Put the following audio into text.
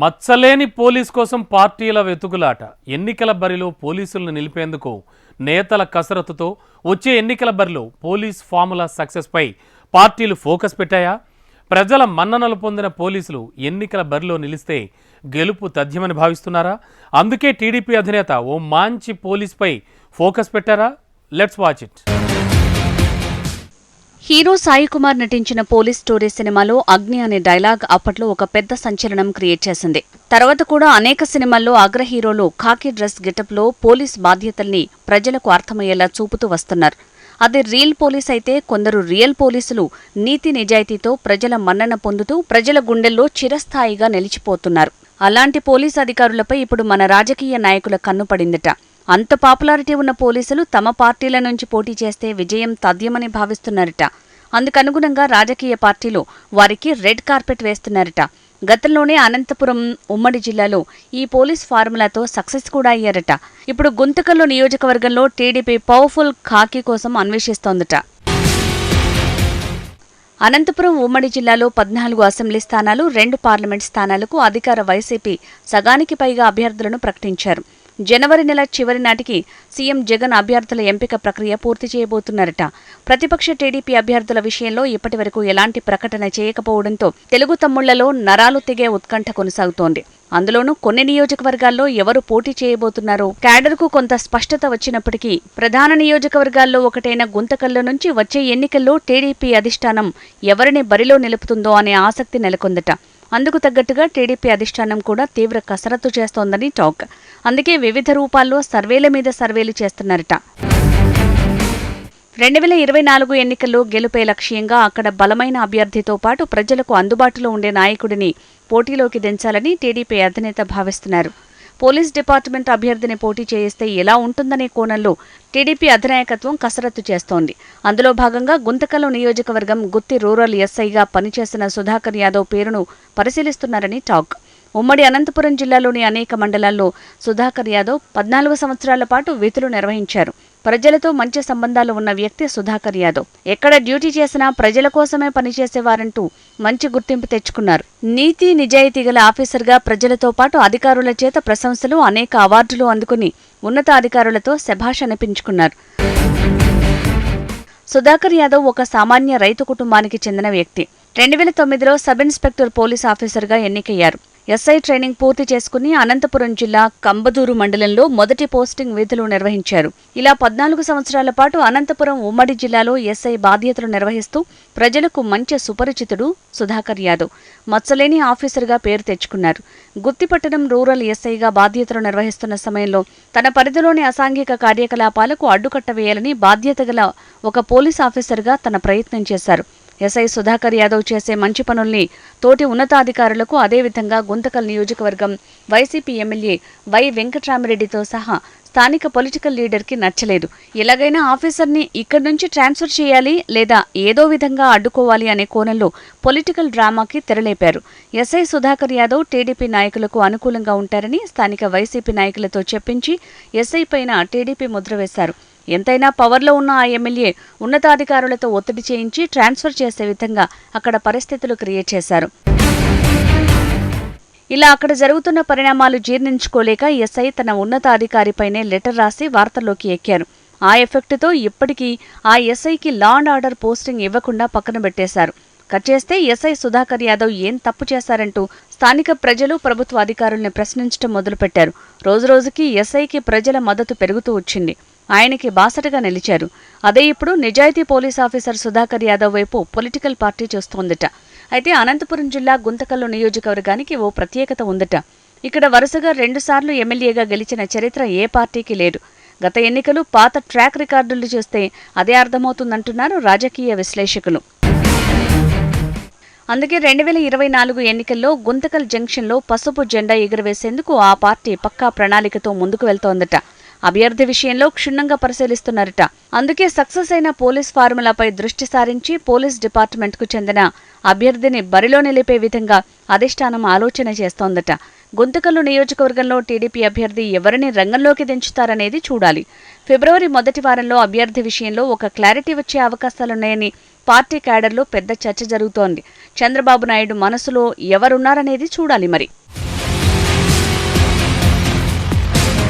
మచ్చలేని పోలీస్ కోసం పార్టీల వెతుకులాట. ఎన్నికల బరిలో పోలీసులను నిలిపేందుకు నేతల కసరత్తుతో వచ్చే ఎన్నికల బరిలో పోలీస్ ఫార్ములా సక్సెస్పై పార్టీలు ఫోకస్ పెట్టాయా? ప్రజల మన్ననలు పొందిన పోలీసులు ఎన్నికల బరిలో నిలిస్తే గెలుపు తథ్యమని భావిస్తున్నారా? అందుకే టీడీపీ అధినేత ఓ మంచి పోలీస్పై ఫోకస్ పెట్టారా? Let's watch it. Hero Sai Kumar నటించిన పోలీస్ స్టోరీ సినిమాలో అగ్ని అనే డైలాగ్ అప్పట్లో ఒక పెద్ద సంచలనం క్రియేట్ చేసింది. తర్వాత కూడా అనేక సినిమాల్లో అగ్ర హీరోలు ఖాకీ డ్రెస్ గెటప్లో పోలీస్ బాధ్యతల్ని ప్రజలకు అర్థమయ్యేలా చూపుతూ వస్తున్నారు. అది రియల్ పోలీస్ అయితే, కొందరు రియల్ పోలీసులు నీతి నిజాయితీతో ప్రజల మన్నన పొందుతూ ప్రజల గుండెల్లో చిరస్థాయిగా నిలిచిపోతున్నారు. అలాంటి పోలీస్ అధికారులపై ఇప్పుడు మన రాజకీయ నాయకుల కన్ను పడిందట. అంత పాపులారిటీ ఉన్న పోలీసులు తమ పార్టీల నుంచి పోటీ చేస్తే విజయం తథ్యమని భావిస్తున్నారట. అందుకనుగుణంగా రాజకీయ పార్టీలు వారికి రెడ్ కార్పెట్ వేస్తున్నారట. గతంలోనే అనంతపురం ఉమ్మడి జిల్లాలో ఈ పోలీస్ ఫార్ములాతో సక్సెస్ కూడా అయ్యారట. ఇప్పుడు గుంతకల్లు నియోజకవర్గంలో టీడీపీ పవర్ఫుల్ ఖాకీ కోసం అన్వేషిస్తోందట. అనంతపురం ఉమ్మడి జిల్లాలో 14 అసెంబ్లీ స్థానాలు, 2 పార్లమెంట్ స్థానాలకు అధికార వైసీపీ సగానికి పైగా అభ్యర్థులను ప్రకటించారు. జనవరి నెల చివరి నాటికి సీఎం జగన్ అభ్యర్థుల ఎంపిక ప్రక్రియ పూర్తి చేయబోతున్నారట. ప్రతిపక్ష టీడీపీ అభ్యర్థుల విషయంలో ఇప్పటివరకు ఎలాంటి ప్రకటన చేయకపోవడంతో తెలుగు తమ్ముళ్లలో నరాలు తెగే ఉత్కంఠ కొనసాగుతోంది. అందులోనూ కొన్ని నియోజకవర్గాల్లో ఎవరు పోటీ చేయబోతున్నారో క్యాడర్కు కొంత స్పష్టత వచ్చినప్పటికీ ప్రధాన నియోజకవర్గాల్లో ఒకటైన గుంతకల్లు నుంచి వచ్చే ఎన్నికల్లో టీడీపీ అధిష్టానం ఎవరిని బరిలో నిలుపుతుందో అనే ఆసక్తి నెలకొందట. అందుకు తగ్గట్టుగా టీడీపీ అధిష్టానం కూడా తీవ్ర కసరత్తు చేస్తోందని టాక్. అందుకే వివిధ రూపాల్లో సర్వేల మీద సర్వేలు చేస్తున్నారట. 2024 ఎన్నికల్లో గెలుపే లక్ష్యంగా అక్కడ బలమైన అభ్యర్థితో పాటు ప్రజలకు అందుబాటులో ఉండే నాయకుడిని పోటీలోకి దించాలని టీడీపీ అధినేత భావిస్తున్నారు. పోలీస్ డిపార్ట్మెంట్ అభ్యర్థిని పోటీ చేయిస్తే ఎలా ఉంటుందనే కోణంలో టీడీపీ అధినాయకత్వం కసరత్తు చేస్తోంది. అందులో భాగంగా గుంతకల్లు నియోజకవర్గం గుత్తి రూరల్ ఎస్ఐగా పనిచేసిన సుధాకర్ యాదవ్ పేరును పరిశీలిస్తున్నారని టాక్. ఉమ్మడి అనంతపురం జిల్లాలోని అనేక మండలాల్లో సుధాకర్ యాదవ్ 14 సంవత్సరాల పాటు విధులు నిర్వహించారు. ప్రజలతో మంచి సంబంధాలు ఉన్న వ్యక్తి సుధాకర్ యాదవ్. ఎక్కడ డ్యూటీ చేసినా ప్రజల కోసమే పనిచేసేవారంటూ మంచి గుర్తింపు తెచ్చుకున్నారు. నీతి నిజాయితీ గల ఆఫీసర్గా ప్రజలతో పాటు అధికారుల చేత ప్రశంసలు, అనేక అవార్డులు అందుకుని ఉన్నతాధికారులతో శభాష్ అనిపించుకున్నారు. సుధాకర్ యాదవ్ ఒక సామాన్య రైతు కుటుంబానికి చెందిన వ్యక్తి. 2009లో సబ్ ఇన్స్పెక్టర్ పోలీస్ ఆఫీసర్గా ఎన్నికయ్యారు. ఎస్ఐ ట్రైనింగ్ పూర్తి చేసుకుని అనంతపురం జిల్లా కంబదూరు మండలంలో మొదటి పోస్టింగ్ విధులు నిర్వహించారు. ఇలా 14 సంవత్సరాల పాటు అనంతపురం ఉమ్మడి జిల్లాలో ఎస్ఐ బాధ్యతలు నిర్వహిస్తూ ప్రజలకు మంచి సుపరిచితుడు సుధాకర్ యాదవ్. మచ్చలేని ఆఫీసర్గా పేరు తెచ్చుకున్నారు. గుత్తిపట్టణం రూరల్ ఎస్ఐగా బాధ్యతలు నిర్వహిస్తున్న సమయంలో తన పరిధిలోని అసాంఘిక కార్యకలాపాలకు అడ్డుకట్ట వేయాలని బాధ్యత గల ఒక పోలీస్ ఆఫీసర్గా తన ప్రయత్నం చేశారు. ఎస్ఐ సుధాకర్ యాదవ్ చేసే మంచి పనుల్ని తోటి ఉన్నతాధికారులకు, అదేవిధంగా గుంతకల్ నియోజకవర్గం వైసీపీ ఎమ్మెల్యే వై వెంకట్రామిరెడ్డితో సహా స్థానిక పొలిటికల్ లీడర్కి నచ్చలేదు. ఎలాగైనా ఆఫీసర్ని ఇక్కడి నుంచి ట్రాన్స్ఫర్ చేయాలి లేదా ఏదో విధంగా అడ్డుకోవాలి అనే కోణంలో పొలిటికల్ డ్రామాకి తెరలేపారు. ఎస్ఐ సుధాకర్ యాదవ్ టీడీపీ నాయకులకు అనుకూలంగా ఉంటారని స్థానిక వైసీపీ నాయకులతో చెప్పించి ఎస్ఐ పైన టీడీపీ ముద్ర వేశారు. ఎంతైనా పవర్లో ఉన్న ఆ ఎమ్మెల్యే ఉన్నతాధికారులతో ఒత్తిడి చేయించి ట్రాన్స్ఫర్ చేసే విధంగా అక్కడ పరిస్థితులు క్రియేట్ చేశారు. ఇలా అక్కడ జరుగుతున్న పరిణామాలు జీర్ణించుకోలేక ఎస్ఐ తన ఉన్నతాధికారిపైనే లెటర్ రాసి వార్తల్లోకి ఎక్కారు. ఆ ఎఫెక్టుతో ఇప్పటికీ ఆ ఎస్ఐకి లా అండ్ ఆర్డర్ పోస్టింగ్ ఇవ్వకుండా పక్కన పెట్టేశారు. కట్ చేస్తే ఎస్ఐ సుధాకర్ యాదవ్ ఏం తప్పు చేశారంటూ స్థానిక ప్రజలు ప్రభుత్వ అధికారుల్ని ప్రశ్నించడం మొదలుపెట్టారు. రోజురోజుకి ఎస్ఐకి ప్రజల మద్దతు పెరుగుతూ వచ్చింది. ఆయనకి బాసటగా నిలిచారు. అదే ఇప్పుడు నిజాయితీ పోలీస్ ఆఫీసర్ సుధాకర్ యాదవ్ వైపు పొలిటికల్ పార్టీ చూస్తోందట. అయితే అనంతపురం జిల్లా గుంతకల్లు నియోజకవర్గానికి ఓ ప్రత్యేకత ఉందట. ఇక్కడ వరుసగా 2 సార్లు ఎమ్మెల్యేగా గెలిచిన చరిత్ర ఏ పార్టీకి లేదు. గత ఎన్నికలు పాత ట్రాక్ రికార్డులు చూస్తే అదే అర్థమవుతుందంటున్నారు రాజకీయ విశ్లేషకులు. అందుకే 2024 ఎన్నికల్లో గుంతకల్ జంక్షన్లో పసుపు జెండా ఎగురవేసేందుకు ఆ పార్టీ పక్కా ప్రణాళికతో ముందుకు వెళ్తోందట. అభ్యర్థి విషయంలో క్షుణ్ణంగా పరిశీలిస్తున్నారట. అందుకే సక్సెస్ అయిన పోలీస్ ఫార్ములాపై దృష్టి సారించి పోలీస్ డిపార్ట్మెంట్కు చెందిన అభ్యర్థిని బరిలో నిలిపే విధంగా అధిష్టానం ఆలోచన చేస్తోందట. గుంతకల్లు నియోజకవర్గంలో టీడీపీ అభ్యర్థి ఎవరిని రంగంలోకి దించుతారనేది చూడాలి. ఫిబ్రవరి మొదటి వారంలో అభ్యర్థి విషయంలో ఒక క్లారిటీ వచ్చే అవకాశాలున్నాయని పార్టీ క్యాడర్లో పెద్ద చర్చ జరుగుతోంది. చంద్రబాబు నాయుడు మనసులో ఎవరున్నారనేది చూడాలి మరి.